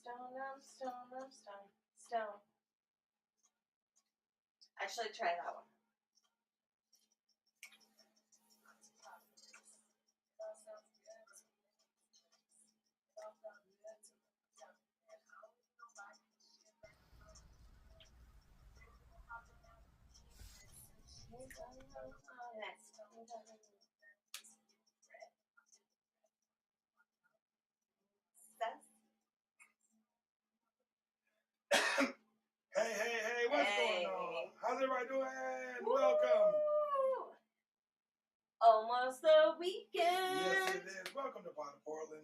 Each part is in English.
Stone. Actually, try that one. Hey, what's going on? How's everybody doing? Welcome. Almost the weekend. Yes, it is. Welcome to Portland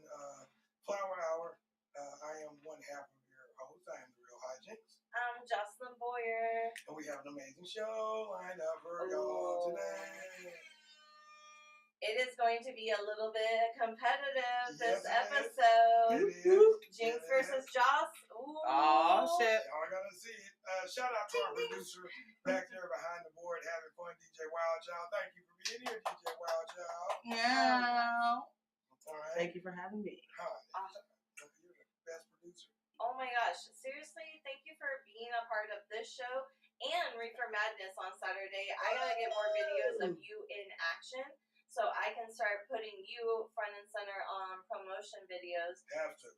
Flower Hour. I am one half of your host. I am the Real Hyjinx. I'm Jocelyn Boyer. And we have an amazing show lined up for y'all today. It is going to be a little bit competitive this Yes, episode. It is. Jinx versus Joss. Ooh. Oh, shit. Y'all gotta see it. Shout out to our producer back there behind the board having fun, DJ Wild Child. Thank you for being here, DJ Wild Child. Yeah. All right. Thank you for having me. Hi. You're the best producer. Oh my gosh. Seriously, thank you for being a part of this show and Reefer Madness on Saturday. I gotta get more videos of you in action so I can start putting you front and center on promotion videos. Have to.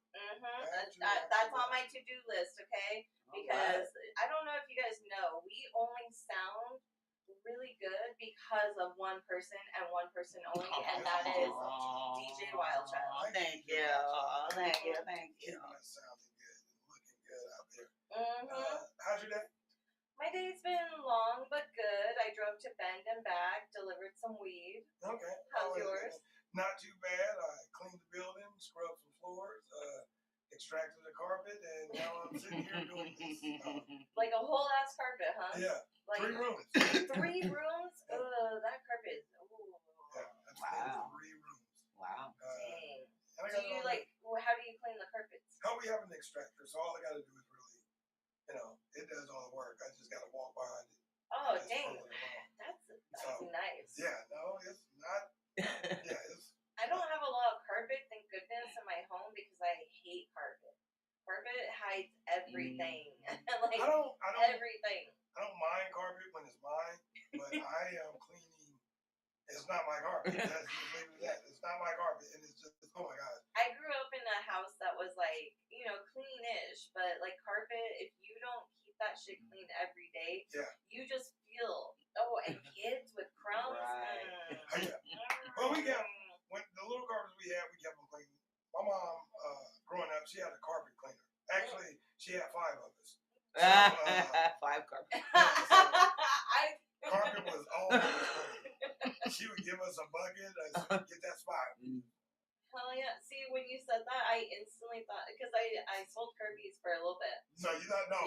That's on my to-do list, okay? Because I don't know if you guys know, we only sound really good because of one person and one person only, and that is DJ Wildchild. Thank you. Thank you. Keeping us sounding good and looking good out there. How's your day? My day's been long but good. I drove to Bend and back, delivered some weed. Okay. How's yours? Not too bad. I cleaned the building, scrubbed some floors, extracted the carpet, and now I'm sitting here doing this. Like a whole ass carpet, huh? Yeah. Like 3 rooms. 3 rooms? That carpet is. Yeah. That's wow. 3 rooms. Wow. Dang. Do you how do you clean the carpets? Oh, we have an extractor, so all I got to do is really, it does all the work. I just got to walk behind it. Oh, dang. That's nice. Yeah, no, it's not. Yeah, it's. I don't have a lot of carpet, thank goodness, in my home because I hate carpet. Carpet hides everything. Like, everything. I don't mind carpet when it's mine, but I am cleaning. It's not my carpet. That's just leave it at that. It's not my carpet, and it's just, oh my God. I grew up in a house that was like, clean-ish, but like carpet, if you don't keep that shit clean every day, you just feel, and kids with crumbs. Right. Well, when the little carpets we kept them clean. My mom, growing up, she had a carpet cleaner. Actually, she had 5 of us. So, 5 carpets. Carpet was always clean. She would give us a bucket and say, get that spot. Hell yeah. See, when you said that, I instantly thought, because I sold Kirby's for a little bit. So you thought, no.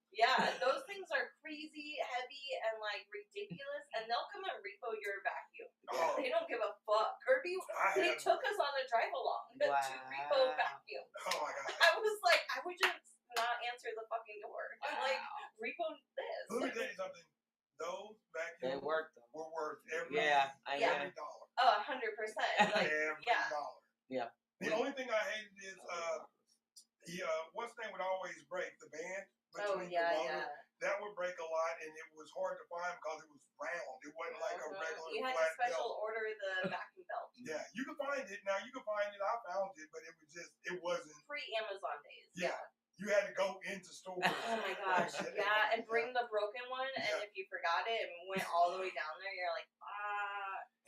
Yeah. Those things are crazy, heavy, and like ridiculous, and they'll come and repo your vacuum. Oh. They don't give a fuck. Kirby, he took us on a drive along to repo vacuum. Oh my God. I was like, I would just not answer the fucking door. I'm like, repo this. Let me tell you something. Those vacuums were worth every dollar. Oh, 100%. Like, every dollar. Yeah. The only thing I hated is what's the name would always break, the band between the motor. That would break a lot, and it was hard to find because it was round. It wasn't like a regular You had flat to special belt. order the vacuum belt. Yeah, you can find it. Now, you can find it. I found it, but it wasn't. Pre-Amazon days. Yeah. You had to go into stores. Oh my gosh. Yeah, and bring the broken one, and if you forgot it and went all the way down there, you're like,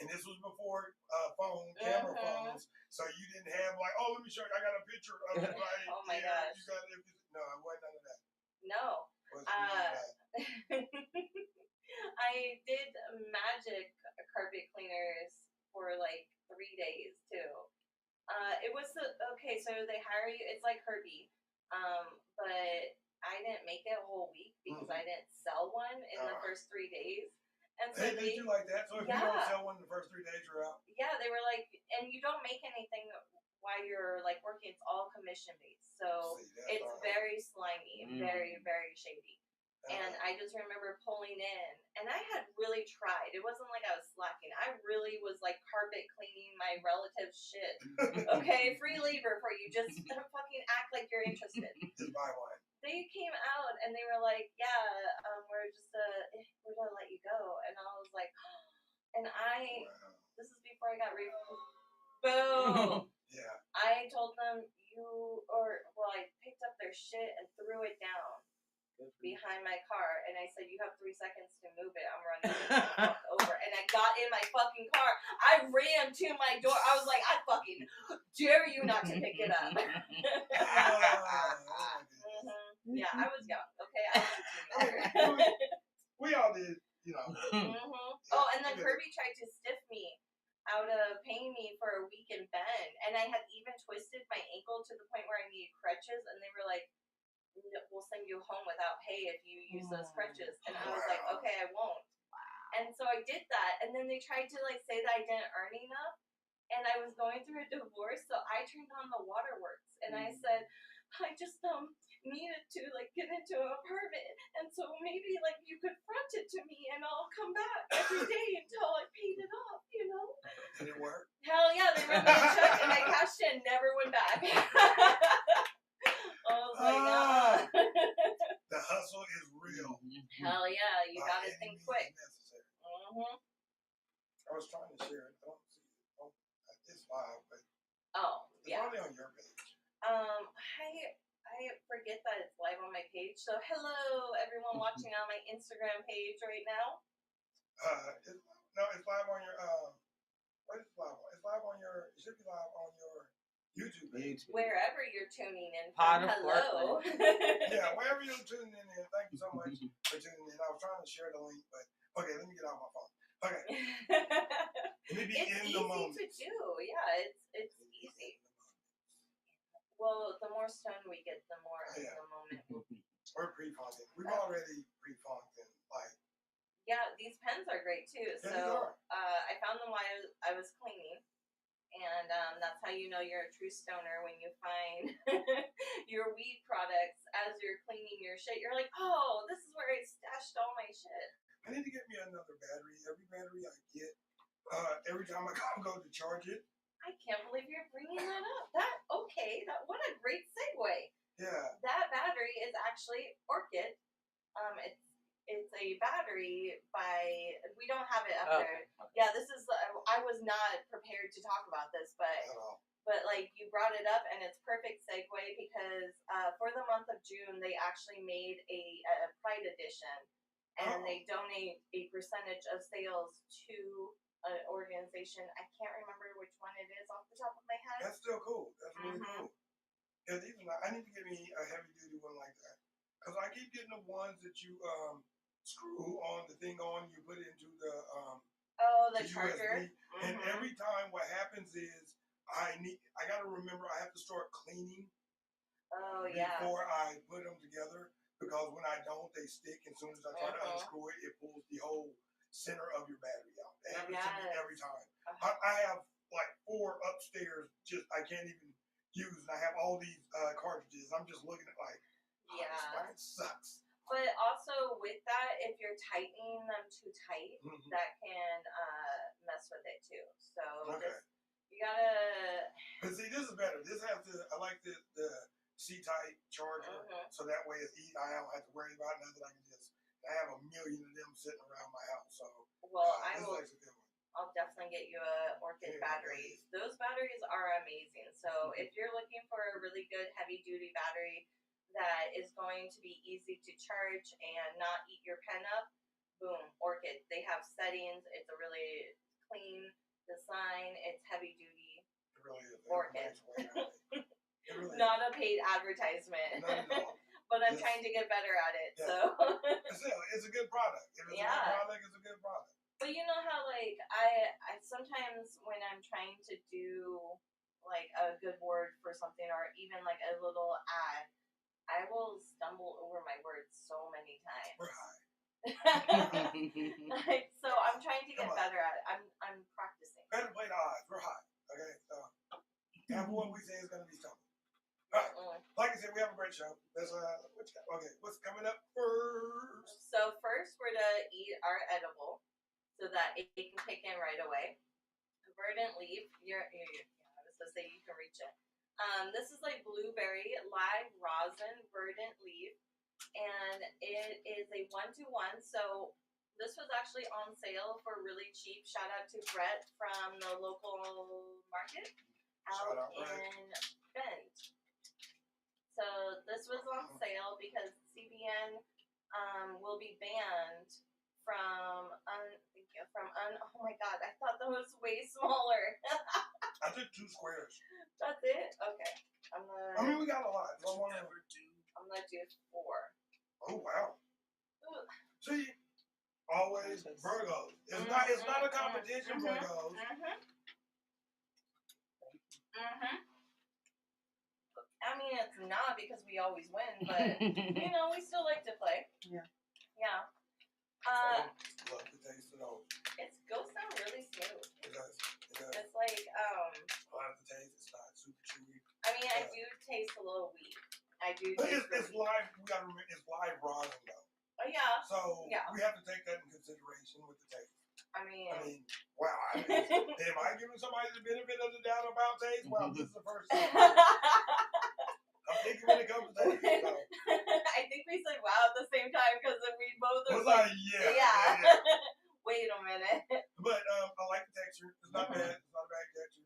And this was before camera phones, so you didn't have like, oh, let me show you. I got a picture of it right. Oh my gosh. No, it wasn't none of that. No. I did magic carpet cleaners for like 3 days too. It was okay. So they hire you. It's like Herbie, but I didn't make it a whole week because I didn't sell one in the first 3 days. And so they do like that. So if you don't sell one in the first 3 days, you're out. Yeah, they were like, and you don't make anything while you're like working. It's all commission based, so it's very slimy, very very shady. And I just remember pulling in, and I had really tried. It wasn't like I was slacking. I really was like carpet cleaning my relative's shit. Okay, free labor for you. Just fucking act like you're interested. Just buy one. They came out and they were like, "Yeah, we're gonna let you go." And I was like, and this is before I got Reefer. Boom. Yeah. I told them I picked up their shit and threw it down behind my car, and I said, "You have 3 seconds to move it. I'm running over." And I got in my fucking car. I ran to my door. I was like, "I fucking dare you not to pick it up." Yeah, I was young. Okay, I was a teenager. We all did, you know. Oh, and then Kirby tried to stiff me out of paying me for a week in Bend, and I had even twisted my ankle to the point where I needed crutches, and they were like, "We'll send you home without pay if you use those crutches." And I was like, "Okay, I won't." And so I did that, and then they tried to like say that I didn't earn enough, and I was going through a divorce, so I turned on the waterworks, and I said, "I just needed to like get into an apartment, and so maybe like you could front it to me, and I'll come back every day until I paid it off, you know?" Did it work? Hell yeah, they wrote me a check, and I cashed it and never went back. I was like, the hustle is real. Hell yeah, you gotta think quick. I was trying to share it. I don't see it. It's live, but it's yeah. only on your page. I forget that it's live on my page. So hello, everyone watching on my Instagram page right now. It's live on your what is it live on? It's live on your. It should be live on your YouTube page. Wherever you're tuning in from. Hello. Yeah, wherever you're tuning in. Thank you so much for tuning in. I was trying to share the link, but okay, let me get out my phone. Okay. Let me be it's in the moment. It's easy to do. Yeah, it's easy. Well, the more stone we get, the more in the moment we'll be. We're pre-funked. We've already pre-funked and like. Yeah, these pens are great too. Yeah, so I found them while I was cleaning, and that's how you know you're a true stoner when you find your weed products as you're cleaning your shit. You're like, "Oh, this is where I stashed all my shit." I need to get me another battery. Every battery I get, every time I go to charge it. I can't believe you're bringing that up. What a great segue. Yeah. That battery is actually Orchid. It's a battery by. We don't have it up there. Okay. Yeah, this is. I was not prepared to talk about this, but like you brought it up, and it's perfect segue because for the month of June they actually made a Pride edition, and they donate a percentage of sales to an organization. I can't remember which one it is off the top of my head. That's still cool. That's really cool. Yeah, I need to get me a heavy duty one like that because I keep getting the ones that you screw on the thing on. You put it into the the charger. And every time what happens is I got to remember I have to start cleaning. Before I put them together because when I don't, they stick. As soon as I try to unscrew it, it pulls the whole center of your battery out. Every time. I have like 4 upstairs. Just I can't even use. And I have all these cartridges. I'm just looking at like, this fucking sucks. But also with that, if you're tightening them too tight, that can mess with it too. So you gotta. But see, this is better. This has I like the C-type charger, so that way it's easy. I don't have to worry about nothing. I have a million of them sitting around my house. So I'll definitely get you a Orchid battery. Those batteries are amazing. So if you're looking for a really good heavy duty battery that is going to be easy to charge and not eat your pen up, boom, Orchid. They have settings. It's a really clean design. It's heavy duty. It really is. Orchid. Really not a paid advertisement. No. But I'm trying to get better at it. Yeah. So it's a good product. If it's a good product, it's a good product. But you know how like I sometimes when I'm trying to do like a good word for something or even like a little ad, I will stumble over my words so many times. We're high. So I'm trying to get better at it. I'm practicing. Better play the odds. We're high. Okay, so half of what we say is gonna be something. All right. like I said, we have a great show. That's okay. What's coming up first? So first, we're to eat our edible, so that it can kick in right away. Verdant leaf. I was supposed to say you can reach it. This is like blueberry live rosin verdant leaf, and it is a 1-to-1. So this was actually on sale for really cheap. Shout out to Brett from the local market out in Bend. So this was on sale because CBN will be banned from oh my god, I thought that was way smaller. I took 2 squares. That's it? Okay. I mean, we got a lot. So I'm gonna do 4. Oh wow. See, always Virgos. It's not a competition, Virgos. I mean, it's not because we always win, but we still like to play. Yeah. Yeah. Love the taste of those. It goes down really smooth. It does. It's like I like the taste. It's not super chewy. I mean, I do taste a little weed. I do. But it's live. We gotta remember it's live rosin though. Oh yeah. So we have to take that in consideration with the taste. I mean, wow. Am I giving somebody the benefit of the doubt about taste? Well, this is the first time. I'm thinking when it comes to taste. So. I think we said wow at the same time because we both was like, yeah. Wait a minute. But I like the texture. It's not bad. It's not a bad texture.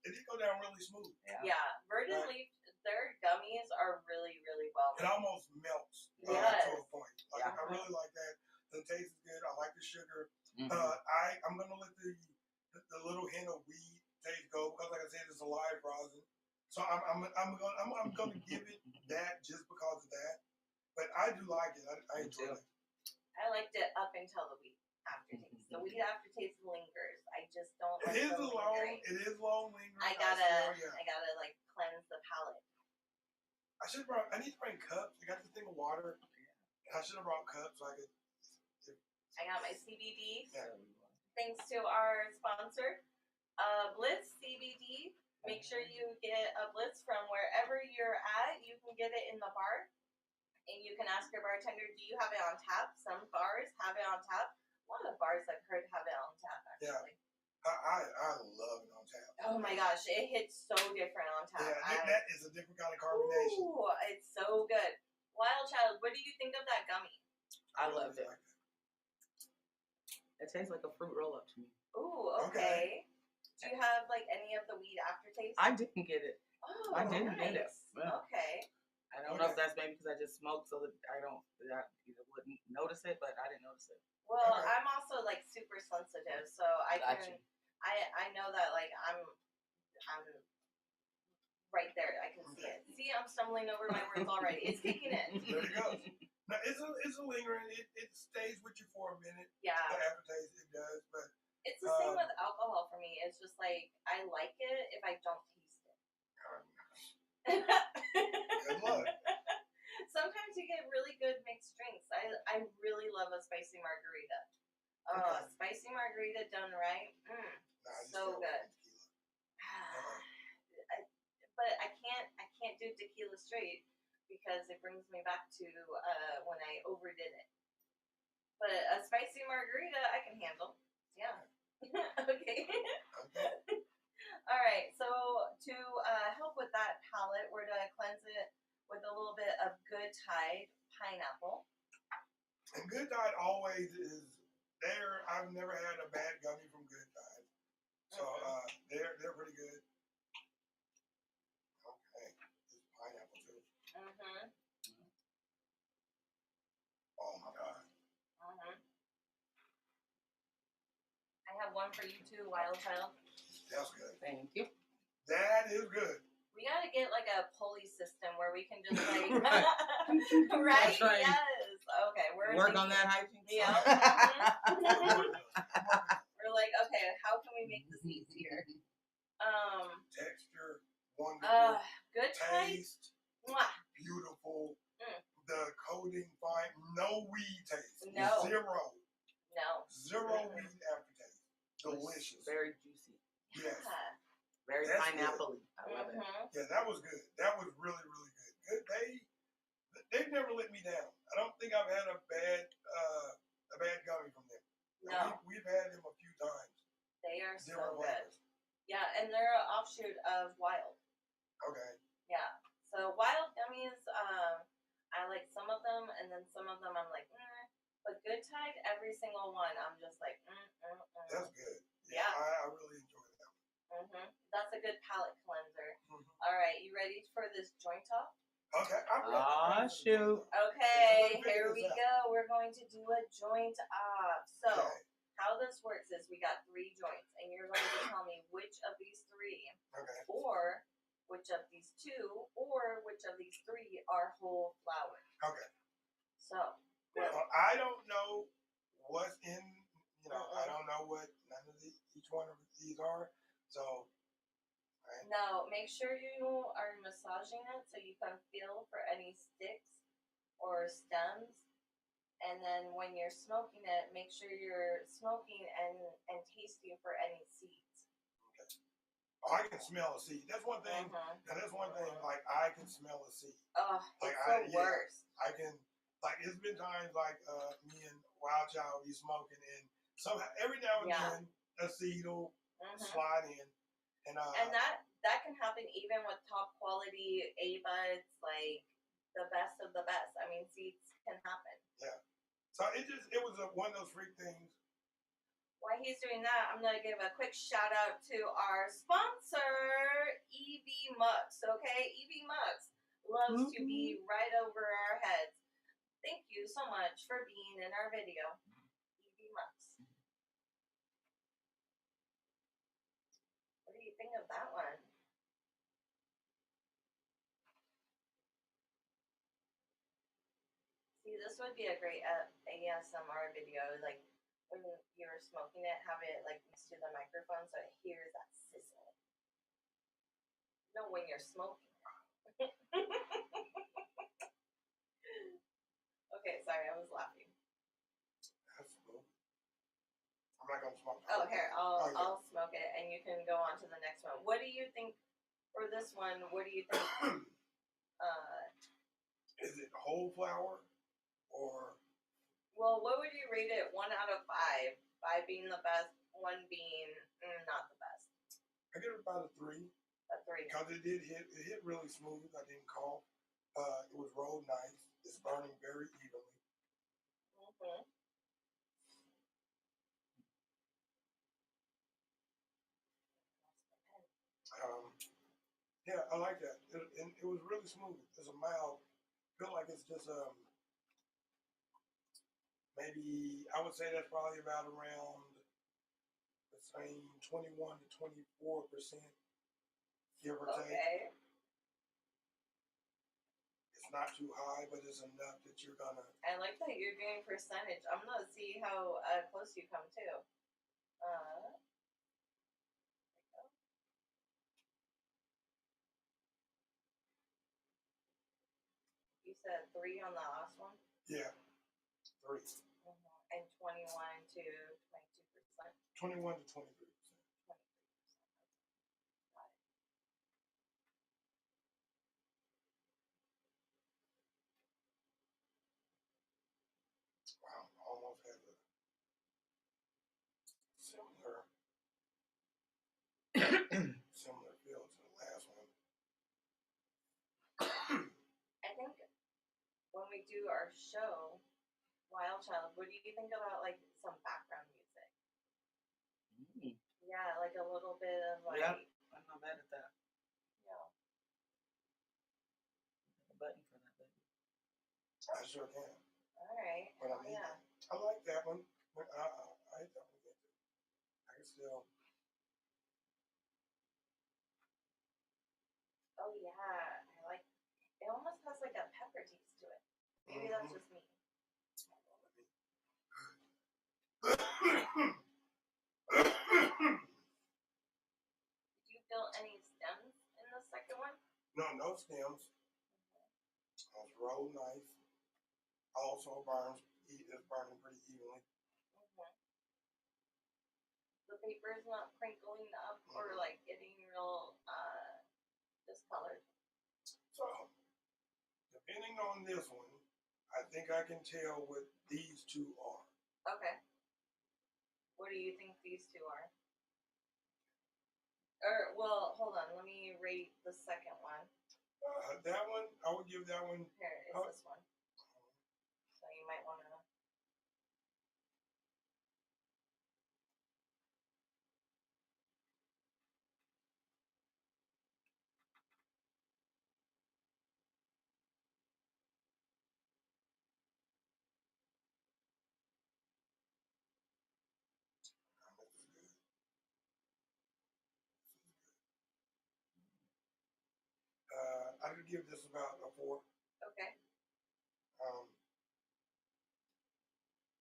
It did go down really smooth. Yeah. Verdant leaf, their gummies are really, really well made. It almost melts to a point. Like, I really like that. The taste is good. I like the sugar. I'm gonna let the little hint of weed taste go because, like I said, it's a live rosin. So I'm gonna give it that just because of that. But I do like it. I enjoy it. I liked it up until the weed aftertaste. The weed aftertaste lingers. I just don't like it. It is long lingering. I gotta like cleanse the palate. I need to bring cups. I got this thing of water. I should have brought cups so I could. I got my CBD. Yeah. Thanks to our sponsor, Blitz CBD. Make sure you get a Blitz from wherever you're at. You can get it in the bar. And you can ask your bartender, do you have it on tap? Some bars have it on tap. A lot of bars I've heard have it on tap, actually. Yeah. I love it on tap. Oh my gosh, it hits so different on tap. Yeah, that is a different kind of carbonation. Ooh, it's so good. Wild Child, what do you think of that gummy? I loved it. It tastes like a fruit roll up to me. Ooh, okay. Do you have like any of the weed aftertaste? I didn't get it. Oh, I didn't get it. Yeah. Okay. I don't know if that's maybe because I just smoked, so that I wouldn't notice it, but I didn't notice it. Well, I'm also like super sensitive, so I know that like I'm right there. I can see it. See, I'm stumbling over my words already. It's kicking in. There you go. Now, it's a lingering. It stays with you for a minute. Yeah. The aftertaste, it does, but it's the same with alcohol for me. It's just like I like it if I don't taste it. Good luck. Sometimes you get really good mixed drinks. I really love a spicy margarita. Spicy margarita done right. So good. But I can't do tequila straight because it brings me back to when I overdid it. But a spicy margarita I can handle. Yeah. Okay. All right. So to help with that palate, we're to cleanse it with a little bit of Good Tide pineapple. And Good Tide always is there. I've never had a bad gummy from Good Tide, so they're pretty good. Okay, it's pineapple too. Oh my god. I have one for you too, Wild Child. That's good. Thank you. That is good. We gotta get like a pulley system where we can just like right. Right? Yes. Okay, we're work on that Hyjinx. Yeah. We're like, okay, how can we make this easier? Texture, wonderful. Good taste, Mwah. Beautiful. The coating fine. No weed taste. No. Zero weed aftertaste. Delicious. Very juicy. Yes. Yeah. Very pineapple-y. I love it. Yeah, that was good. That was really, really good. Good they've never let me down. I don't think I've had a bad gummy from them. No. We've had them a few times. They are so good. Yeah, and they're an offshoot of Wild. Okay. Yeah. So Wild gummies, I like some of them, and then some of them I'm like, But Good Tide, every single one, I'm just like, That's good. Yeah. I really enjoy that. That's a good palate cleanser. All right, you ready for this joint talk? Okay. Shoot. Okay, here we go. We're going to do a joint off. So, how this works is we got 3 joints, and you're going to tell me which of these 3, or which of these 2, or which of these 3 are whole flower. Okay. So, I don't know what's in, I don't know what none of each one of these are. So, now make sure you are massaging it so you can feel for any sticks or stems. And then when you're smoking it, make sure you're smoking and tasting for any seeds. Okay. Oh, I can smell a seed. That's one thing. Now that's one thing. Like I can smell a seed. Oh, like it's the worst. I can. Like it's been times like me and Wild Child be smoking, and somehow every now and then a seed will slide in, and that can happen even with top quality A-buds, like the best of the best. I mean, seeds can happen. Yeah. So it was one of those freak things. While he's doing that, I'm gonna give a quick shout out to our sponsor, EV Mux. Okay, EV Mux loves to be right over our heads. Thank you so much for being in our video, EV Mux. What do you think of that one? See, this would be a great ASMR video, like when you're smoking it, have it like next to the microphone so it hears that sizzle. You know when you're smoking. Okay, sorry, I was laughing. That's cool. I'm not gonna smoke. Oh, here, I'll smoke it, and you can go on to the next one. What do you think for this one? What do you think? Is it whole flower? Or well, what would you rate it? 1 out of 5. 5 being the best, 1 being not the best. I give it about a 3. A 3. Because it hit really smooth. I didn't cough. It was rolled nice. It's burning very evenly. Yeah, I like that. It was really smooth. It's a mild. Feel like it's just maybe I would say that's probably about around the same 21 to 24%, give or take. Okay. It's not too high, but it's enough that you're gonna. I like that you're doing percentage. I'm gonna see how close you come to. You said 3 on the last one? Yeah, 3. And 21 to 22%? 21 to 23%. 23%. Got it. Wow, almost has a similar feel to the last one. I think when we do our show, Wild Child, what do you think about like some background music? Yeah, like a little bit of like. Yeah, I'm not mad at that. Yeah. A button for that, baby. I sure can. All right. But I mean, I like that one. I definitely get it. I can still. Oh yeah, I like. It almost has like a pepper taste to it. Maybe that's just me. Did you feel any stems in the second one? No stems. It's rolled nice. Also it's burning pretty evenly. The paper is not crinkling up or like getting real discolored. So Depending on this one, I think I can tell what these two are. Okay. What do you think these two are? Or, well, hold on. Let me rate the second one. That one, I would give that one. Here is this one. So you might want to. I would give this about a 4. Okay.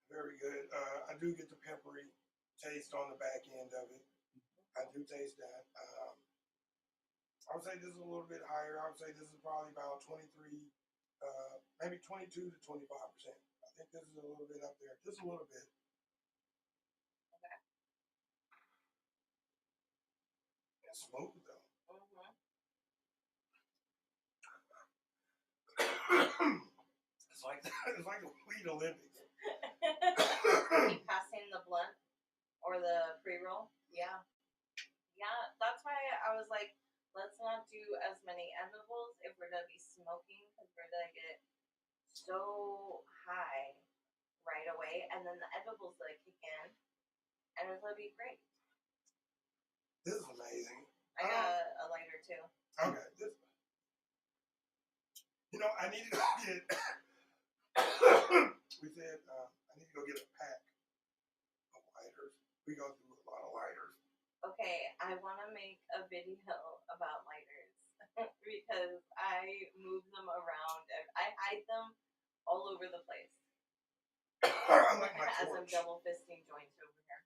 Very good. I do get the peppery taste on the back end of it. I do taste that. I would say this is a little bit higher. I would say this is probably about 23, maybe 22 to 25%. I think this is a little bit up there. Just a little bit. Okay. It's smooth though. It's like the Weed Olympics. Keep passing the blunt or the pre-roll. Yeah. Yeah, that's why I was like, let's not do as many edibles if we're gonna be smoking, because we're gonna get so high right away, and then the edibles gonna kick in, and it's gonna be great. This is amazing. I got a lighter too. Okay. I need to go get. We said I need to go get a pack of lighters. We go through a lot of lighters. Okay, I want to make a video about lighters because I move them around and I hide them all over the place. I like my as torch. I'm double fisting joints over here.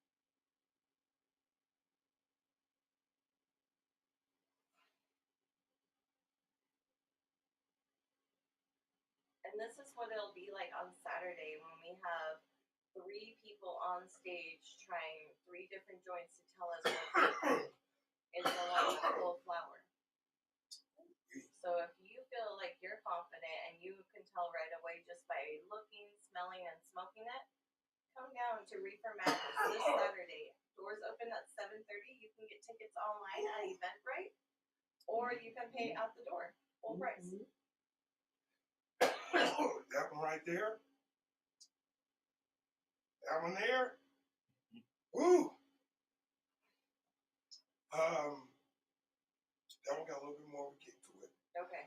And this is what it'll be like on Saturday when we have 3 people on stage trying 3 different joints to tell us what it's a lot of full flower. So if you feel like you're confident and you can tell right away just by looking, smelling, and smoking it, come down to Reefer Madness this Saturday. Doors open at 7:30. You can get tickets online at Eventbrite, or you can pay out the door, full price. That one right there. That one there. Woo. That one got a little bit more of a kick to it. Okay.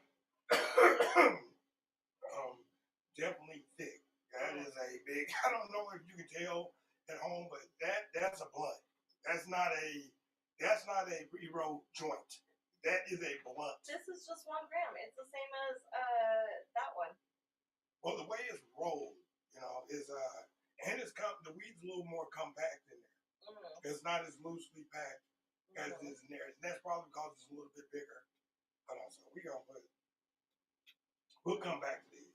Definitely thick. That is a big. I don't know if you can tell at home, but that's a blunt. That's not a pre-roll joint. That is a blunt. This is just 1 gram. It's the same as that one. Well, the way it's rolled, is and the weed's a little more compact in there. Mm-hmm. It's not as loosely packed as it is in there. And that's probably because it's a little bit bigger. Hold on, so we'll come back to these.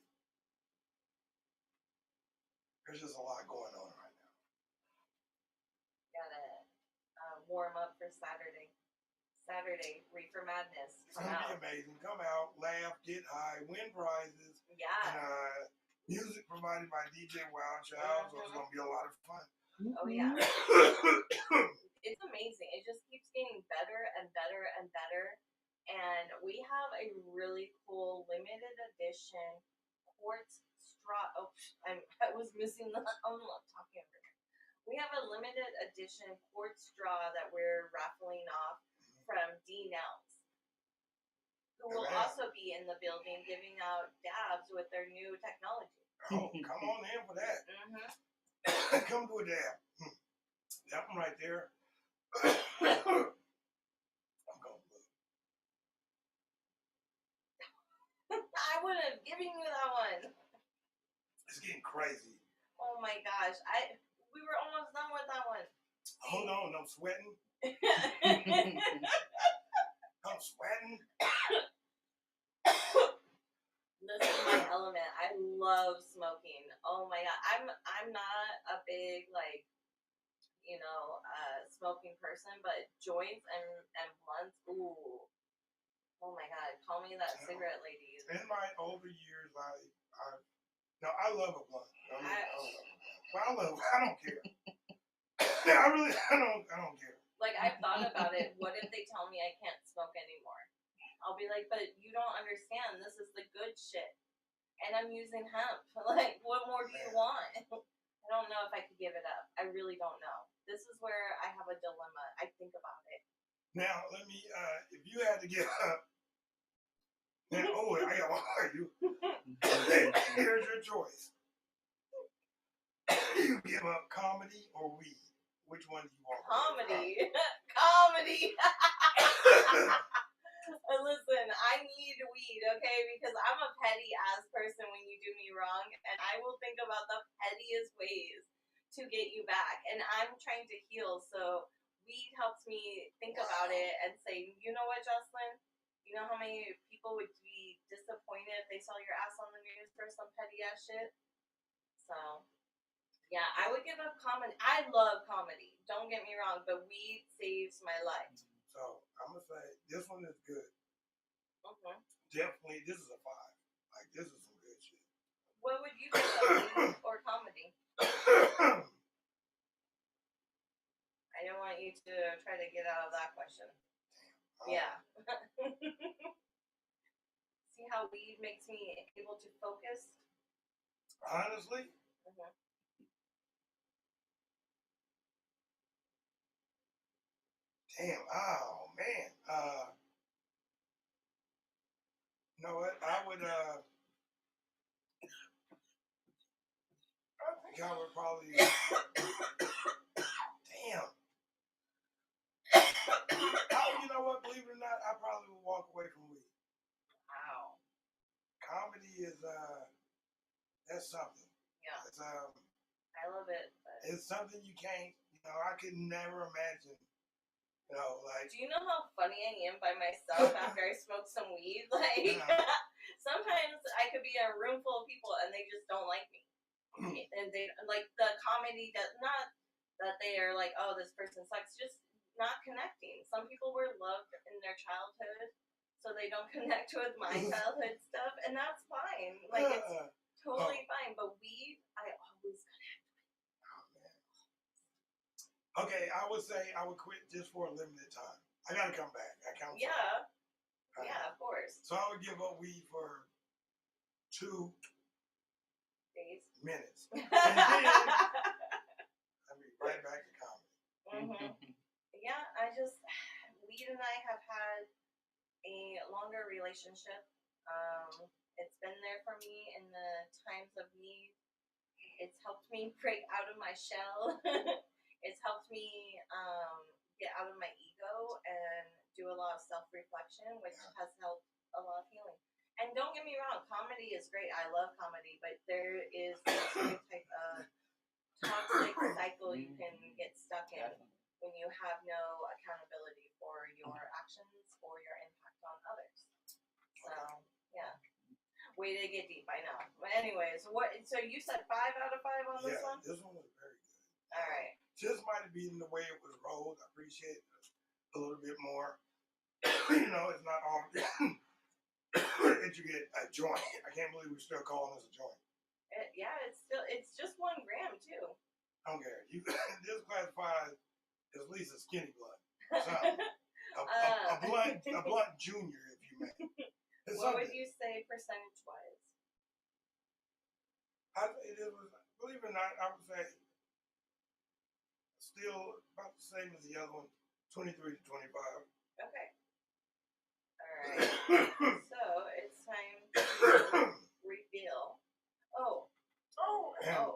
There's just a lot going on right now. Gotta warm up for Saturday. Saturday, Reefer Madness. It's gonna be amazing. Come out, laugh, get high, win prizes. Yeah. And music provided by DJ Wild Child, so it's gonna be a lot of fun. Oh yeah. It's amazing. It just keeps getting better and better and better. And we have a really cool limited edition quartz straw. Oh, I was missing the. I'm talking over here. We have a limited edition quartz straw that we're raffling off from D Nels, who will also be in the building giving out dabs with their new technology. Oh, come on in for that. Mm-hmm. Come to a dab. That one right there. I'm going blue. I would have given you that one. It's getting crazy. Oh my gosh. We were almost done with that one. Hold on, I'm sweating. I'm sweating. This is my element. I love smoking. Oh my god. I'm not a big smoking person, but joints and blunts, ooh. Oh my God, call me that cigarette lady. In my older years, I love a blunt. I don't care. I don't care. Like, I've thought about it. What if they tell me I can't smoke anymore? I'll be like, but you don't understand. This is the good shit. And I'm using hemp. Like, what more do you want? I don't know if I could give it up. I really don't know. This is where I have a dilemma. I think about it. Now, let me, if you had to give up, now, I got one for you. Here's your choice. You give up comedy or weed? Which one do you want? Comedy. Comedy. Listen, I need weed, okay? Because I'm a petty ass person when you do me wrong, and I will think about the pettiest ways to get you back. And I'm trying to heal, so weed helps me think about it and say, you know what, Jocelyn? You know how many people would be disappointed if they saw your ass on the news for some petty ass shit? So, yeah, I would give up comedy. I love comedy. Don't get me wrong, but weed saves my life. So, I'm going to say, this one is good. Mm-hmm. Definitely, this is a 5. Like, this is some good shit. What would you give up, weed or comedy? I don't want you to try to get out of that question. Yeah. See how weed makes me able to focus? Honestly? Mm-hmm. Damn, oh man. You know what? I think I would probably damn. You know what? Believe it or not, I probably would walk away from weed. Wow. Comedy is that's something. Yeah. It's I love it. But... It's something you can't. I could never imagine. Like. Do you know how funny I am by myself after I smoke some weed? Like, sometimes I could be in a room full of people and they just don't like me. And they like the comedy does not that they are like, oh, this person sucks. Just not connecting. Some people were loved in their childhood, so they don't connect with my childhood stuff, and that's fine. Like, it's totally fine. But weed, I always connect with. Oh man. Okay, I would say I would quit just for a limited time. I gotta come back. I count. Yeah. Yeah, of course. So I would give up weed for 2 minutes. And then I'll be right back to comedy. Mm-hmm. Yeah, weed and I have had a longer relationship. It's been there for me in the times of need. It's helped me break out of my shell. It's helped me get out of my ego and do a lot of self-reflection, which has helped a lot of healing. And don't get me wrong, comedy is great. I love comedy, but there is this type of toxic cycle you can get stuck in when you have no accountability for your actions or your impact on others. So, yeah. Way to get deep, I know. But anyways, so you said 5 out of 5 on this one? Yeah, this one was very good. All right. Just might have been the way it was rolled. I appreciate it a little bit more. It's not all that you get a joint. I can't believe we're still calling this a joint. It's just 1 gram too. I don't care. This classifies at least a skinny blunt. So, a blunt junior, if you may. What would you say percentage wise? Believe it or not, I would say still about the same as the other one, 23 to 25. Okay. All right. So it's time to reveal. Yeah.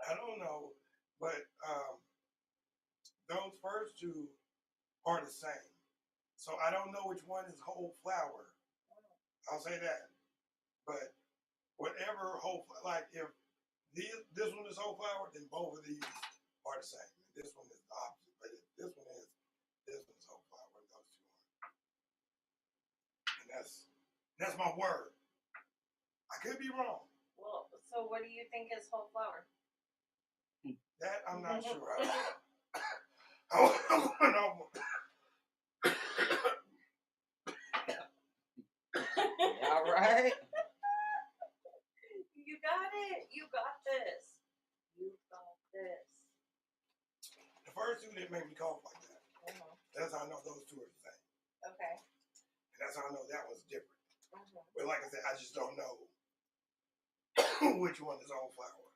I don't know, but those first 2 are the same. So I don't know which one is whole flower. I'll say that. But whatever like if this one is whole flower, then both of these are the same. This one is the opposite. But if this one's whole flower. Those 2 are. And that's my word. I could be wrong. Well, so what do you think is whole flower? That I'm not sure. Right? You got it. You got this. You got this. The first two didn't make me cough like that. Mm-hmm. That's how I know those two are the same. Okay. And that's how I know that one's different. Mm-hmm. But like I said, I just don't know which one is all flower.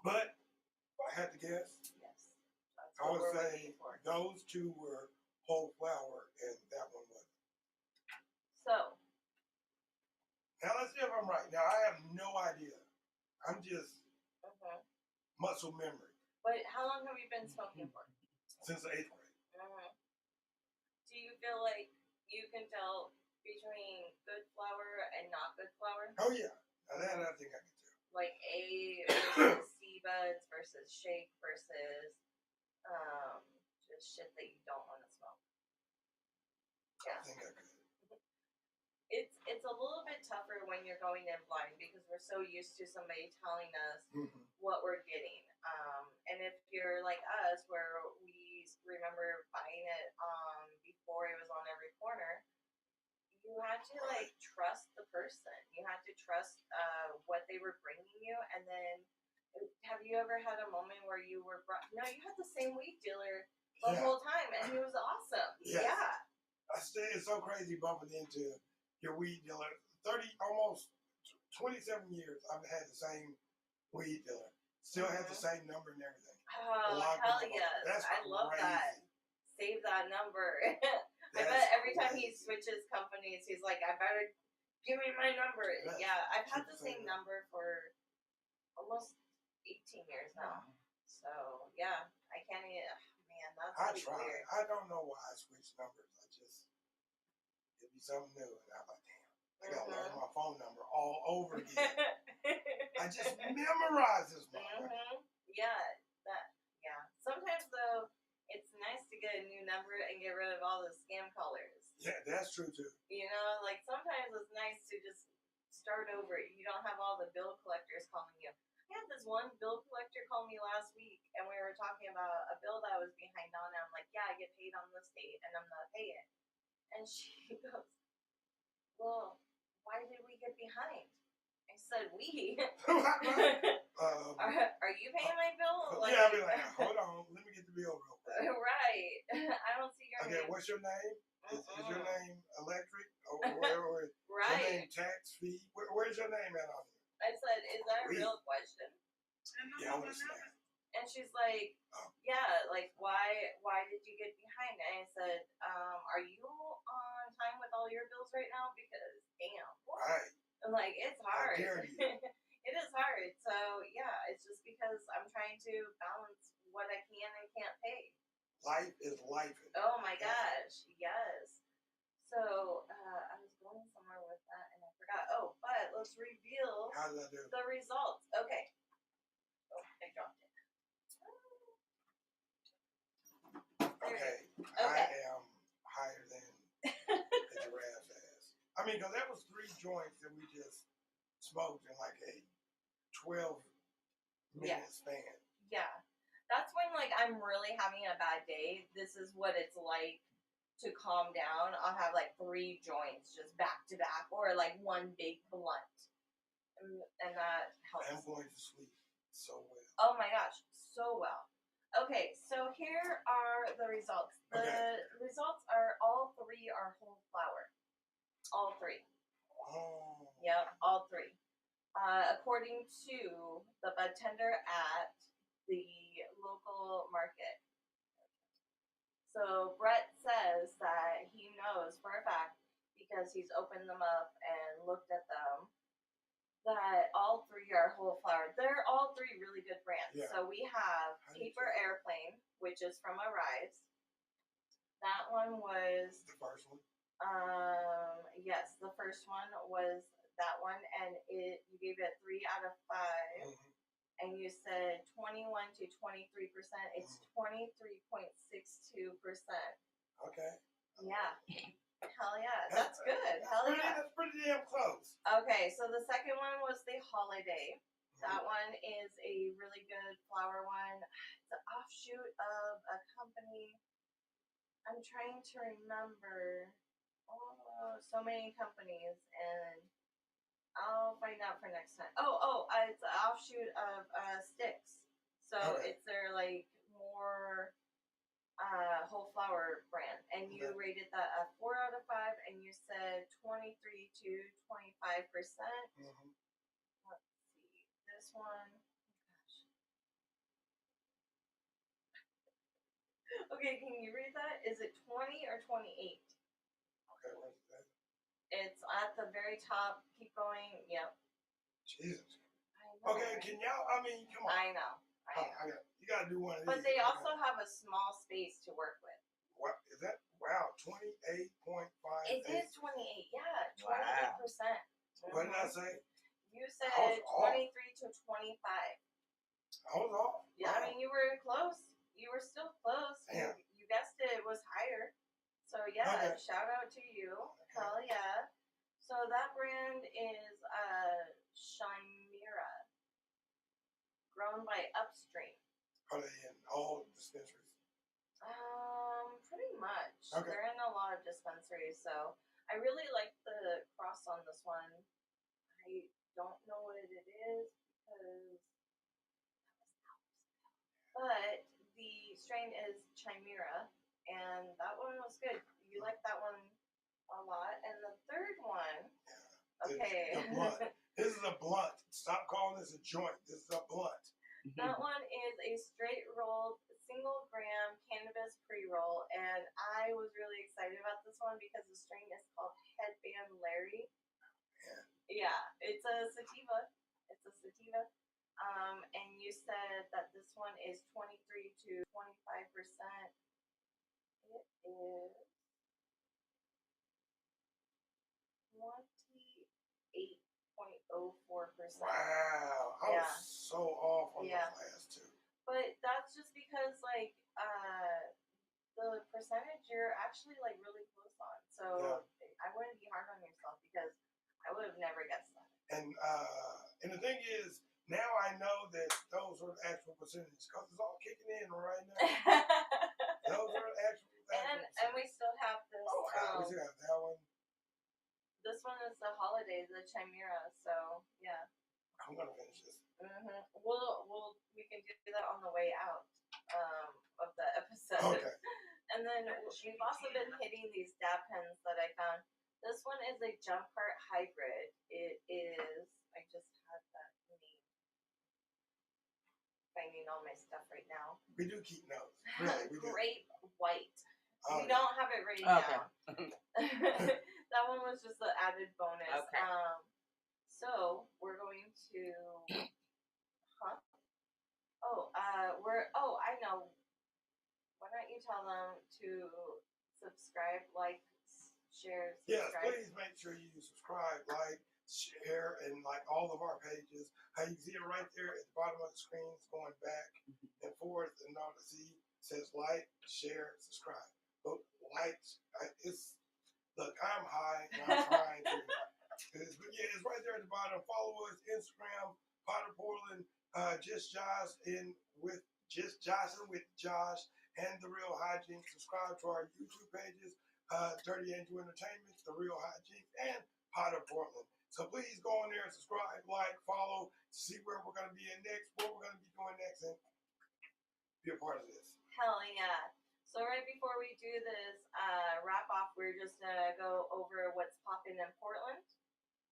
But if I had to guess, yes, I would say those two were whole flower and that one wasn't. So. Now let's see if I'm right. Now I have no idea. I'm just muscle memory. But how long have you been smoking for? Since the 8th grade. Do you feel like you can tell between good flour and not good flour? Oh yeah. Now that I think I can tell. Like A versus C buds versus shake versus just shit that you don't want to smoke. Yeah. I think I could. It's a little bit tougher when you're going in blind because we're so used to somebody telling us what we're getting. And if you're like us, where we remember buying it before it was on every corner, you had to like trust the person. You had to trust what they were bringing you. And then, have you ever had a moment where you were you had the same weed dealer the whole time, and he was awesome. Yes. Yeah. It's so crazy bumping into your weed dealer. Almost 27 years I've had the same weed dealer. Still has the same number and everything. Oh, hell yes. I love that. Save that number. I bet every time he switches companies, he's like, I better give me my number. Yeah, I've had the same number for almost 18 years now. So, yeah, I can't even, man, that's really weird. I don't know why I switched numbers. It'd be something new. And I'm like, damn, I got to learn my phone number all over again. I just memorized this number. Yeah. Sometimes, though, it's nice to get a new number and get rid of all the scam callers. Yeah, that's true, too. You know, like, sometimes it's nice to just start over. You don't have all the bill collectors calling you. I had this one bill collector call me last week, and we were talking about a bill that I was behind on, and I'm like, yeah, I get paid on this date, and I'm not paying. And she goes, well, why did we get behind? I said, we. Are you paying my bill? Yeah, I'll be like, hold on, let me get the bill real quick. Right. I don't see your name. Okay, what's your name? Is your name Electric? Or where right. Your name Tax Fee? Where's your name at on here? I said, is that a real question? Yeah, I understand. And she's like, yeah, like, why did you get behind? And I said, are you on time with all your bills right now? Because, damn. Right. I'm like, it's hard. How dare you? It is hard. So, yeah, it's just because I'm trying to balance what I can and can't pay. Life is life. Oh, my gosh. Yes. So, I was going somewhere with that, and I forgot. Oh, but let's reveal the results. Okay. Oh, I dropped it. Okay. I am higher than the giraffe's ass. I mean, because that was 3 joints that we just smoked in like a 12-minute span. Yeah. That's when, like, I'm really having a bad day. This is what it's like to calm down. I'll have, like, 3 joints just back to back, or, like, 1 big blunt. And that helps. I'm going to sleep so well. Oh, my gosh. So well. Okay, so here are the results. The results are all 3 are whole flour. All 3. Oh. Yep, all 3. According to the bud tender at the local market. So Brett says that he knows for a fact, because he's opened them up and looked at them, that all 3 are whole flour. They're all 3 really good brands. Yeah. So we have Paper Airplane, which is from Arise. That one was the first one. Yes, the first one was that one, and you gave it 3 out of 5. Mm-hmm. And you said 21 to 23%. It's 23.62%. Okay. Yeah. Hell yeah. That's good. Hell yeah. That's pretty damn close. Okay, so the second one was the Holiday. That one is a really good flour one. It's an offshoot of a company. I'm trying to remember. Oh, so many companies, and I'll find out for next time. It's an offshoot of Sticks. So it's their like more whole flower brand, and you rated that a 4 out of 5, and you said 23 to 25%. Let's see, this one. Okay, can you read that? Is it 20 or 28? Okay, where's that? It's at the very top. Keep going. Yep. Jesus. Know, okay, right? Can y'all? I mean, come on. I know. You gotta do one of these. But they also have a small space to work with. What is that? Wow, 28.5. It is 28. Yeah, 28%. What did I say? You said 23 to 25. I was off. Yeah, I mean you were close. You were still close. Damn. You guessed it was higher. So yeah, shout out to you. Okay. Hell yeah. So that brand is Chimera, grown by Upstream. Are they in all dispensaries? Pretty much. Okay. They're in a lot of dispensaries, so I really like the cross on this one. I don't know what it is but the strain is Chimera, and that one was good. You like that one a lot. And the third one, okay. The blunt. This is a blunt. Stop calling this a joint. This is a blunt. That one is a straight rolled single gram cannabis pre-roll, and I was really excited about this one because the strain is called Headband Larry. Yeah, it's a sativa. And you said that this one is 23 to 25%. It is 28.04%. Wow, I was so off on those last two. But that's just because, like, the percentage you're actually like really close on. So I wouldn't be hard on yourself because I would have never guessed that. And the thing is, now I know that those are actual percentages because it's all kicking in right now. Those are actual and we still have this. We still have that one. This one is the holiday, the Chimera. So yeah. I'm gonna finish this. We can do that on the way out of the episode. Okay. And then we've also been hitting these dab pens that I found. This one is a jump cart hybrid. It is. I just had that name. Finding all my stuff right now. We do keep notes. Really, we do. Grape white. We don't have it written down. That one was just an added bonus. Okay. So we're going to. I know. Why don't you tell them to subscribe, like, share, subscribe? Yes, please make sure you subscribe, like, share, and like all of our pages. How you see it right there at the bottom of the screen, it's going back and forth, and all the see says like, share, subscribe. Look, I'm high, and I'm trying to. It's right there at the bottom. Follow us, Instagram, Potter Portland, Just Jocelyn with Josh, and the Real Hyjinx. Subscribe to our YouTube pages, Dirty Angel Entertainment, the Real Hyjinx, and Potter Portland. So please go on there and subscribe, like, follow, see where we're going to be next, what we're going to be doing next, and be a part of this. Hell yeah. So right before we do this wrap off, we're just going to go over what's popping in Portland.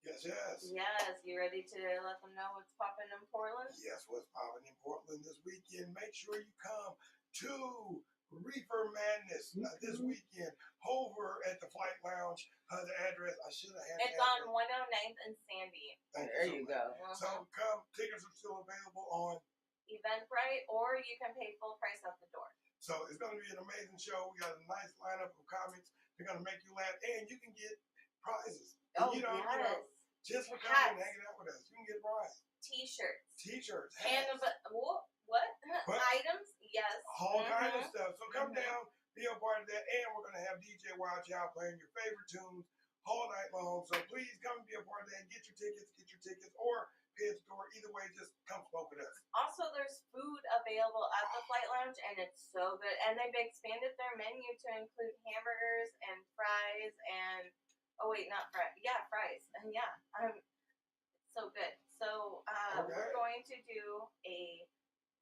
Yes. Yes, you ready to let them know what's popping in Portland? Yes, what's popping in Portland this weekend. Make sure you come to Reefer Madness this weekend over at the Flight Lounge. The address, I should have had it. It's on 109th and Sandy. There you go. So come, tickets are still available on Eventbrite, or you can pay full price at the door. So it's going to be an amazing show. We got a nice lineup of comics. They're going to make you laugh, and you can get prizes. Yes. Just for coming and hanging out with us, you can get prizes. T-shirts. Hats. What? Items? Yes. All kind of stuff. So come down, be a part of that, and we're going to have DJ Wild Child playing your favorite tunes all night long. So please come and be a part of that. Get your tickets, or Pit Store. Either way, just come smoke with us. Also, there's food available at the Flight Lounge, and it's so good. And they've expanded their menu to include hamburgers and fries and not fries. Yeah, fries. And yeah, so good. So we're going to do a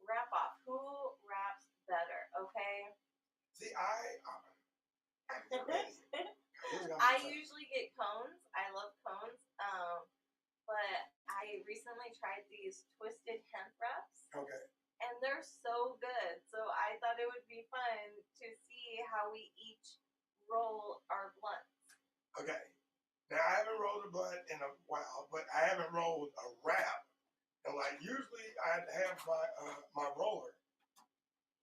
wrap off. Who wraps better? Okay. See, I'm ready. I usually get cones. I love cones. But I recently tried these twisted hemp wraps. Okay. And they're so good. So I thought it would be fun to see how we each roll our blunts. Okay. Now I haven't rolled a blunt in a while, but I haven't rolled a wrap. And like usually I have my roller.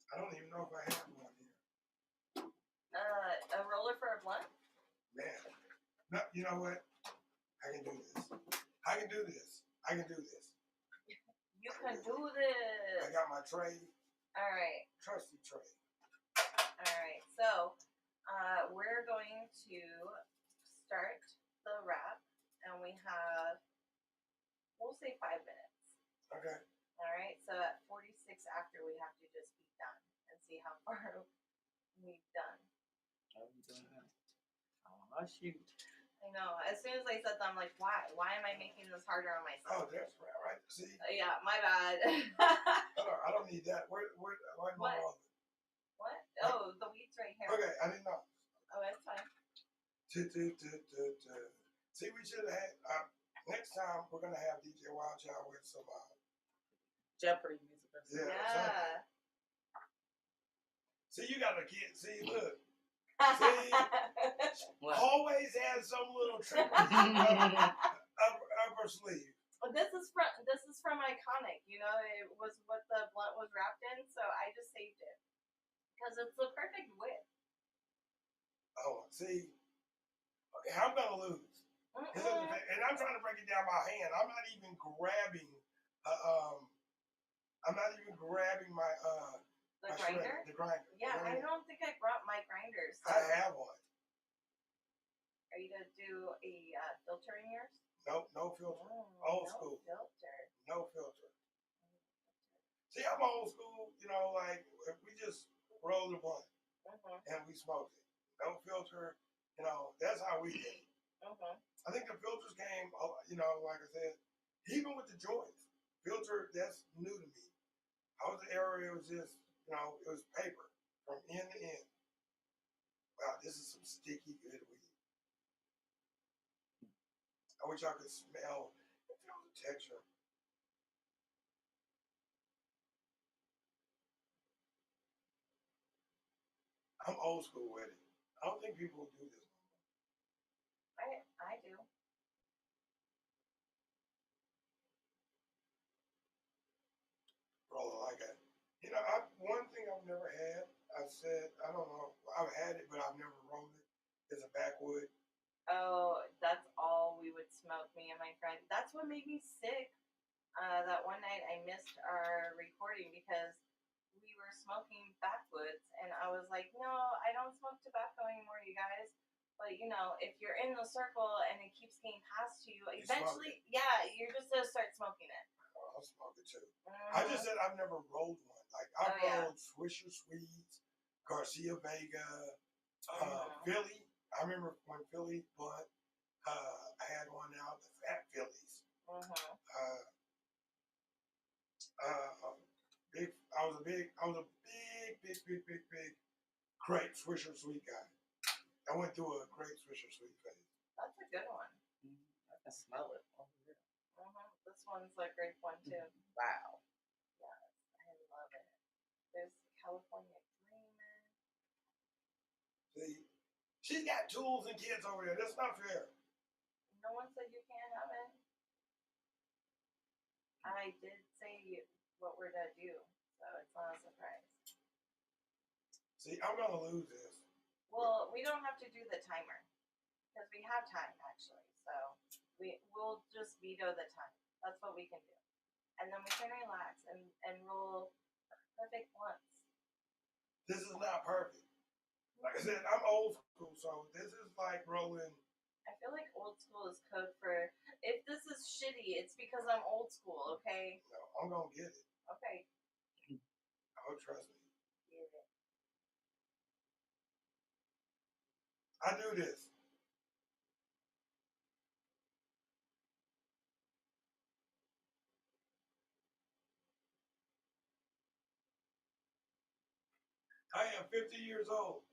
I don't even know if I have one here. A roller for a blunt? Man. No, you know what? I can do this. I can do this. I can do this. You can do this. I got my tray. All right. Trusty tray. All right. So we're going to start the wrap, and we have, we'll say 5 minutes. Okay. All right. So at 46 after, we have to just be done and see how far we've done. How are you doing that? Oh, shoot. I know. As soon as I said that, I'm like, why? Why am I making this harder on myself? Oh, that's right. See? Yeah, my bad. I don't need that. Where's my roller? What? Oh, the weed's right here. Okay, I didn't know. Oh, that's fine. See, we should have had, next time we're going to have DJ Wild Child with some Jeopardy music. Yeah. See, you got a kid. See, look. See, always has some little trick up her sleeve. This is from Iconic. You know, it was what the blunt was wrapped in, so I just saved it because it's the perfect width. Oh, see, okay, I'm gonna lose. And I'm trying to break it down by hand. I'm not even grabbing. I'm not even grabbing my The grinder? The grinder. Yeah, I don't think I brought my grinders. So. I have one. Are you going to do a filter in yours? Nope, no filter. Old school. Filter. No filter. See, I'm old school, you know, like if we just roll the blunt and we smoke it. No filter, you know, that's how we did it. I think the filters came, you know, like I said, even with the joints. Filter, that's new to me. I was the era, it was just, you know, it was paper from end to end. Wow, this is some sticky good weed. I wish I could smell the texture. I'm old school with it. I don't think people do this. I do. Roller like that. You know, one thing I've never had, I said, I don't know, I've had it, but I've never rolled it, is a backwood. Oh, that's all we would smoke, me and my friend. That's what made me sick. That one night I missed our recording because we were smoking backwoods, and I was like, no, I don't smoke tobacco anymore, you guys. But, you know, if you're in the circle and it keeps getting passed to you, eventually, yeah, you're just going to start smoking it. I'll smoke it too. I just said I've never rolled one. Like, I've rolled Swisher Swedes, Garcia Vega, Philly. I remember when Philly blunt, I had one out, the Fat Phillies. I was a big grape Swisher Sweet guy. I went through a grape Swisher Sweet phase. That's a good one. I can smell it. This one's a great one too. Wow. Yes, I love it. There's California Dreamin'. See, she's got tools and kids over there. That's not fair. No one said you can't have it. I did say what we're gonna do, so it's not a surprise. See, I'm gonna lose this. Well, we don't have to do the timer because we have time actually. So we'll just veto the time. That's what we can do, and then we can relax and roll perfect blunts. This is not perfect. Like I said, I'm old school, so this is like rolling. I feel like old school is code for if this is is shitty. It's because I'm old school, okay? No, I'm gonna get it. Okay. Oh, trust me. Get it. I do this. I am 50 years old.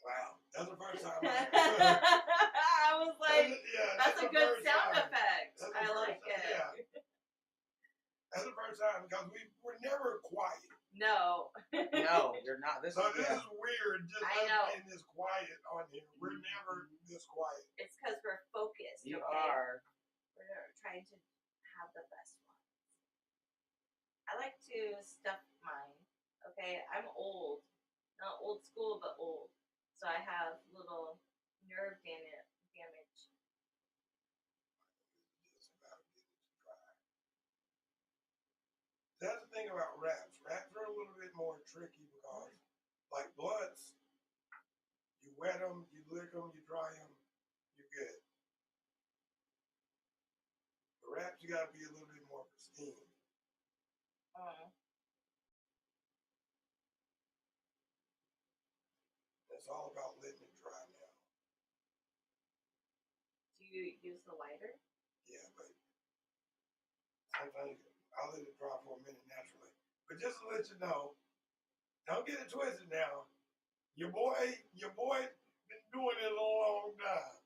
Wow, that's the first time. I was like, that's a good sound effect. I like it. Yeah. That's the first time because we were never quiet. No. No, you're not. This is weird. Just being this quiet on here. We're never this quiet. It's because we're focused. You are. We're trying to have the best one. I like to stuff mine. Okay, I'm old. Not old school, but old. So I have little nerve damage. That's the thing about wraps. Wraps are a little bit more tricky because, like blunts, you wet them, you lick them, you dry them, you're good. The wraps, you gotta be a little bit more pristine. It's all about letting it dry now. Do you use the lighter? Yeah, but sometimes I'll let it dry for a minute naturally. But just to let you know, don't get it twisted now. Your boy been doing it a long time.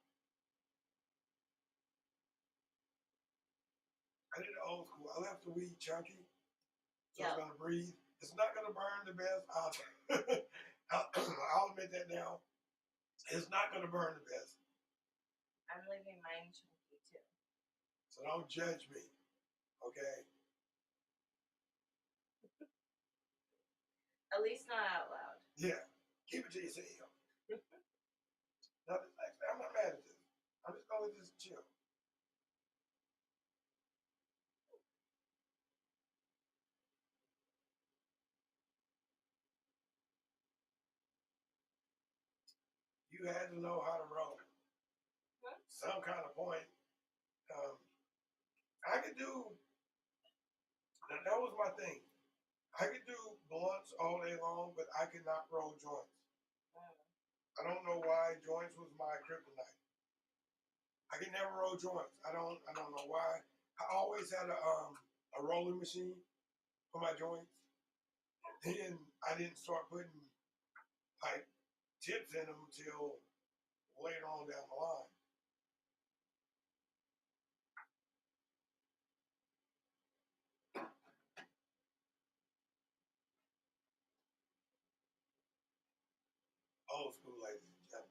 I did it old school. I left the weed chunky, so it's gonna breathe. It's not gonna burn the best. I'll admit that now. It's not gonna burn the best. I'm leaving mine chunky too. So don't judge me, okay? At least not out loud. Yeah, keep it to yourself. I'm not mad at this. I'm just gonna just chill. You had to know how to roll. Some kind of point. I could do, that was my thing. I could do blunts all day long, but I could not roll joints. I don't know why joints was my kryptonite. I could never roll joints. I don't know why. I always had a rolling machine for my joints. Then I didn't start putting like tips in them until later on down the line. Old school, ladies and gentlemen.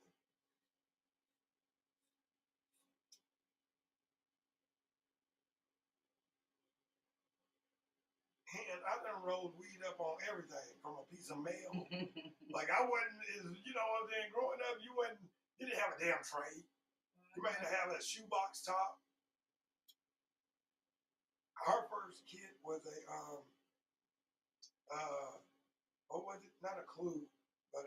And I done rolled weed up on everything from a piece of mail. Like I wasn't, you know what I'm saying? Growing up, you didn't have a damn tray. You might have a shoebox top. Our first kit was a what was it? Not a clue, but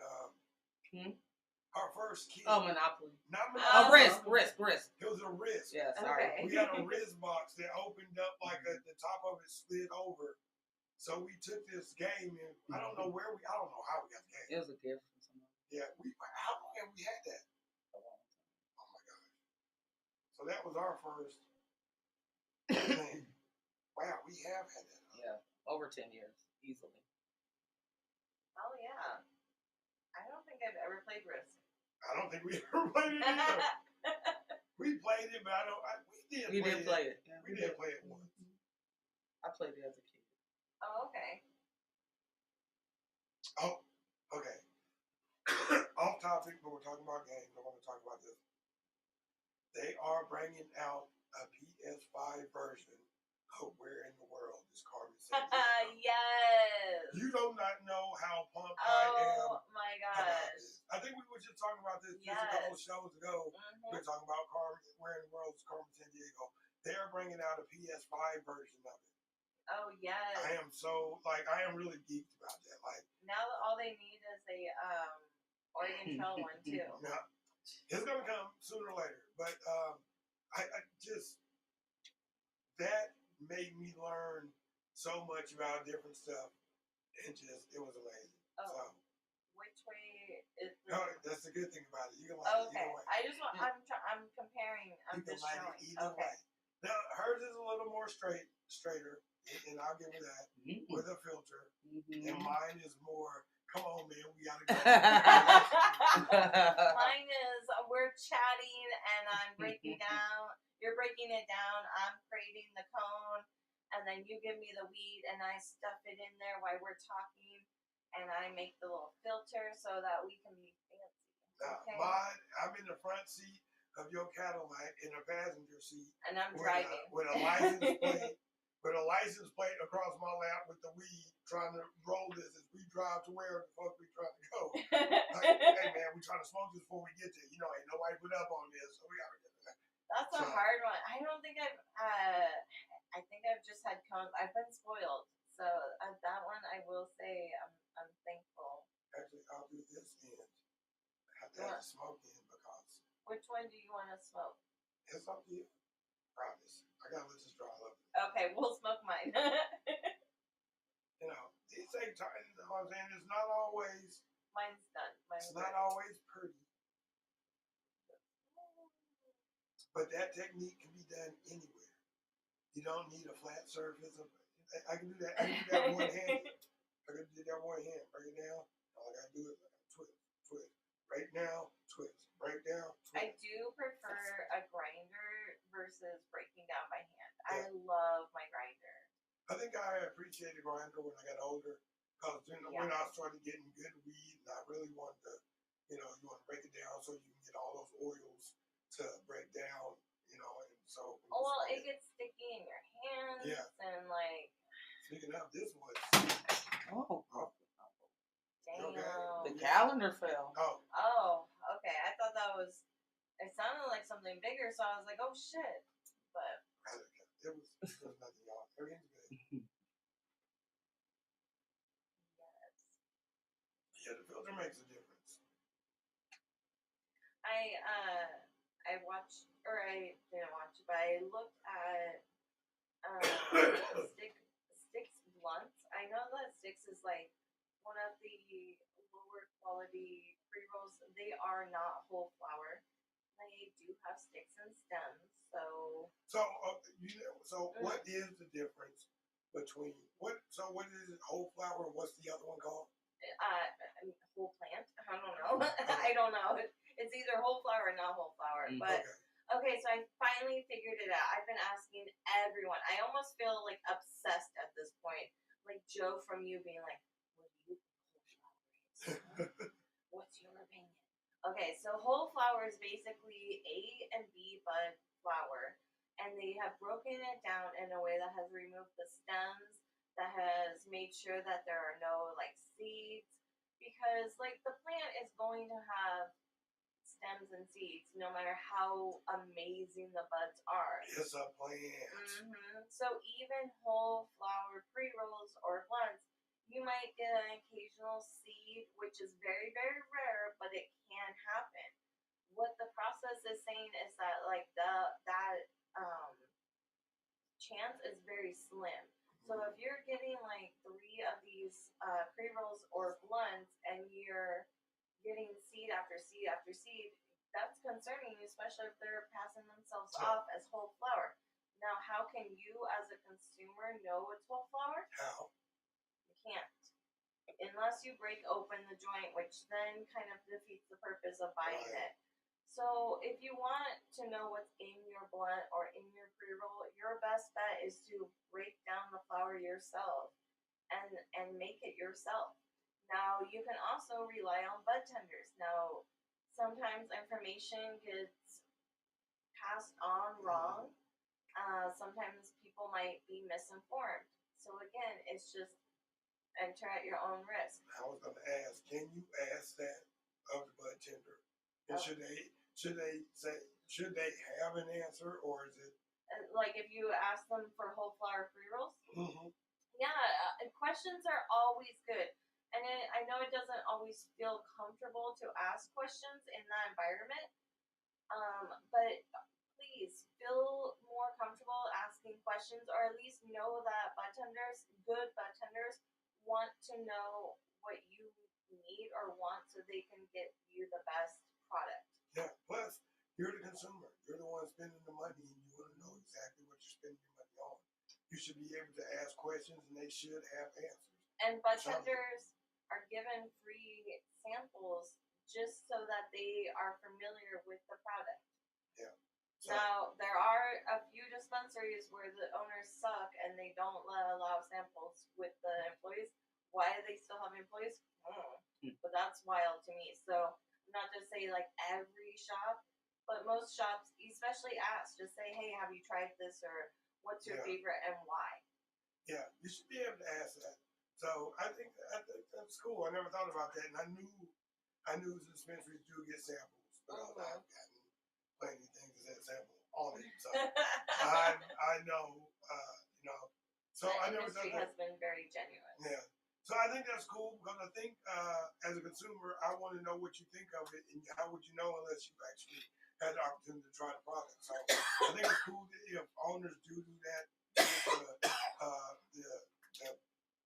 our first kit. Oh, Monopoly. Not Monopoly. Risk. It was a Risk. Yeah, sorry. Okay. We had a Risk box that opened up like the top of it slid over. So we took this game and I don't know how we got the game. It was a gift from someone. Yeah, how long have we had that? Oh my gosh. So that was our first thing. Wow, we have had that. Yeah, over 10 years, easily. Oh yeah. I don't think I've ever played Risk. I don't think we ever played it either. We played it, but we did play it. Yeah, we did play it once. I played it as a kid. Oh, okay. Oh, okay. Off topic, but we're talking about games. I want to talk about this. They are bringing out a PS5 version of Where in the World is Carmen Sandiego. Yes. You do not know how pumped I am. Oh my gosh. I think we were just talking about this just a couple of shows ago. We were talking about Where in the World is Carmen Sandiego. They are bringing out a PS5 version of it. Oh yes. I am so I am really geeked about that. Like now, all they need is a Oregon Trail one too. Yeah, it's gonna come sooner or later. But I just that made me learn so much about different stuff, and just it was amazing. Oh. So, which way is the... No, that's the good thing about it. You can light it either way. I just want. I'm comparing. I'm just showing. Either way. Now hers is a little more straighter, and I'll give her that with a filter. And mine is more. Come on, man, we gotta go. Mine is we're chatting and I'm breaking down. You're breaking it down. I'm creating the cone, and then you give me the weed, and I stuff it in there while we're talking, and I make the little filter so that we can be fancy. Okay? Mine, I'm in the front seat of your Cadillac in a passenger seat, and I'm driving with a license plate. With a license plate across my lap with the weed, trying to roll this as we drive to where the fuck we trying to go. Hey man, we trying to smoke this before we get there. You know, ain't nobody put up on this, so we gotta get that. That's a hard one. I don't think I've. I think I've just had cones. I've been spoiled, so that one I will say I'm thankful. Actually, I'll do this end. I have to have the smoke in because. Which one do you want to smoke? It's up to you. Promise. I gotta let this dry up. Okay, we'll smoke mine. You know, these take time. You know what I'm saying? It's not always. Mine's done. It's not always pretty. But that technique can be done anywhere. You don't need a flat surface. I can do that. I can do that one hand. I can do that one hand. Break it down. All I gotta do is twist. Break down, twist. Break down, twist. I do prefer a grinder versus breaking down by hand. Yeah. I love my grinder. I think I appreciated grinder when I got older because when I started getting good weed, and I really wanted to, you want to break it down so you can get all those oils to break down, and so. Well, it gets sticky in your hands. Yeah. And like. Speaking of, this was. Oh. Damn. Okay. The calendar fell. Oh, okay. I thought that was. It sounded like something bigger, so I was like, oh shit. But. There was nothing on. Everything's good. Yes. Yeah, the filter makes a difference. I watched, or I didn't watch, but I looked at Sticks blunts. I know that Sticks is like one of the lower quality pre-rolls. They are not whole flower. They do have sticks and stems. So what is the difference between what is it, whole flower, and what's the other one called? Whole plant. I don't know. I don't know. It's either whole flower or not whole flower. But okay, so I finally figured it out. I've been asking everyone. I almost feel like obsessed at this point. Like Joe from you being like, what do you think whole flower is? What's your opinion? Okay, so whole flower is basically A and B bud flower. And they have broken it down in a way that has removed the stems, that has made sure that there are no like seeds. Because like the plant is going to have stems and seeds no matter how amazing the buds are. It's a plant. So even whole flower pre-rolls or blunts, you might get an occasional seed, which is very, very rare, but it can happen. What the process is saying is that like that chance is very slim. So if you're getting like 3 of these pre-rolls or blunts and you're getting seed after seed after seed, that's concerning, especially if they're passing themselves off as whole flower. Now, how can you as a consumer know it's whole flower? How? You can't. Unless you break open the joint, which then kind of defeats the purpose of buying it. So if you want to know what's in your blunt or in your pre-roll, your best bet is to break down the flower yourself and make it yourself. Now, you can also rely on bud tenders. Now, sometimes information gets passed on wrong. Sometimes people might be misinformed. So again, it's just enter at your own risk. I was going to ask, can you ask that of the bud tender? And should they have an answer, or is it like if you ask them for whole flower pre-rolls? questions are always good. And I know it doesn't always feel comfortable to ask questions in that environment, but please feel more comfortable asking questions, or at least know that bartenders, good bartenders, want to know what you need or want so they can get you the best product. Yeah, plus, you're the consumer. You're the one spending the money, and you want to know exactly what you're spending your money on. You should be able to ask questions, and they should have answers. And bartenders are given free samples just so that they are familiar with the product. Yeah. So, now, there are a few dispensaries where the owners suck and they don't allow samples with the employees. Why do they still have employees? But that's wild to me. So, not to say like every shop, but most shops, especially ask, just say, hey, have you tried this, or what's your favorite and why? Yeah, you should be able to ask that. So I think that's cool. I never thought about that, and I knew dispensaries do get samples, but I've gotten plenty of things that have sample on it. So I know, So the I never thought industry that has been very genuine. Yeah. So I think that's cool, because I think as a consumer, I want to know what you think of it, and how would you know unless you actually had the opportunity to try the product? So I think it's cool that if owners do that, the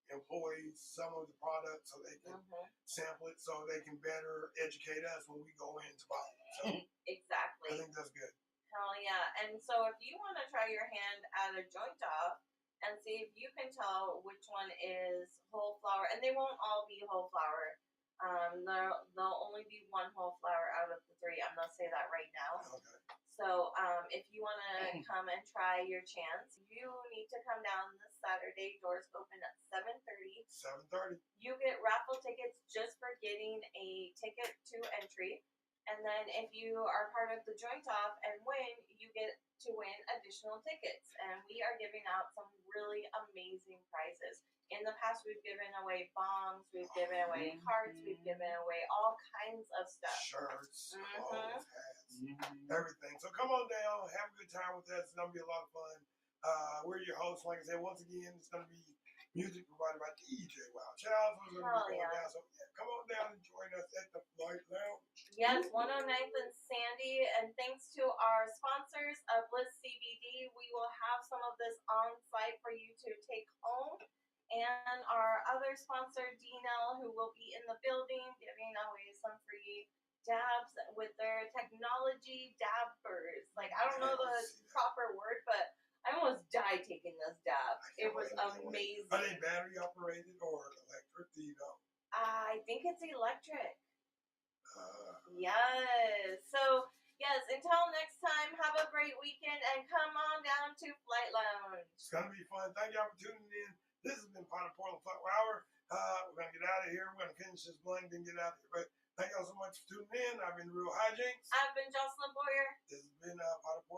employees some of the product so they can sample it, so they can better educate us when we go in to buy it. So exactly. I think that's good. Hell yeah. And so if you want to try your hand at a joint off and see if you can tell which one is whole flower, and they won't all be whole flower. There'll only be one whole flower out of the three. I'm going to say that right now. Okay. So if you want to come and try your chance, you need to come down this Saturday. Doors open at 7:30. 7:30. You get raffle tickets just for getting a ticket to entry. And then if you are part of the joint off and win, you get to win additional tickets. And we are giving out some really amazing prizes. In the past, we've given away bombs, we've given away cards, we've given away all kinds of stuff. Shirts, clothes, hats, everything. So come on down, have a good time with us. It's going to be a lot of fun. We're your hosts. Like I said, once again, it's going to be music provided by DJ Wild Child. So going down. So come on down and join us at the Flight Lounge. Yes, 109th and Sandy. And thanks to our sponsors of Bliss CBD, we will have some of this on site for you to take home. And our other sponsor, DNL, who will be in the building giving away some free dabs with their technology dabbers. Like, I don't know the proper word, but I almost died taking this dab. It was amazing. Are they battery operated or electric? Do you know? I think it's electric. Yes. So, yes, until next time, have a great weekend and come on down to Flight Lounge. It's going to be fun. Thank y'all for tuning in. This has been Pot of Portland Flight Hour. We're going to get out of here. We're going to finish this blunt and get out of here. But thank y'all so much for tuning in. I've been Real Hyjinx. I've been Jocelyn Boyer. This has been Pot of Portland.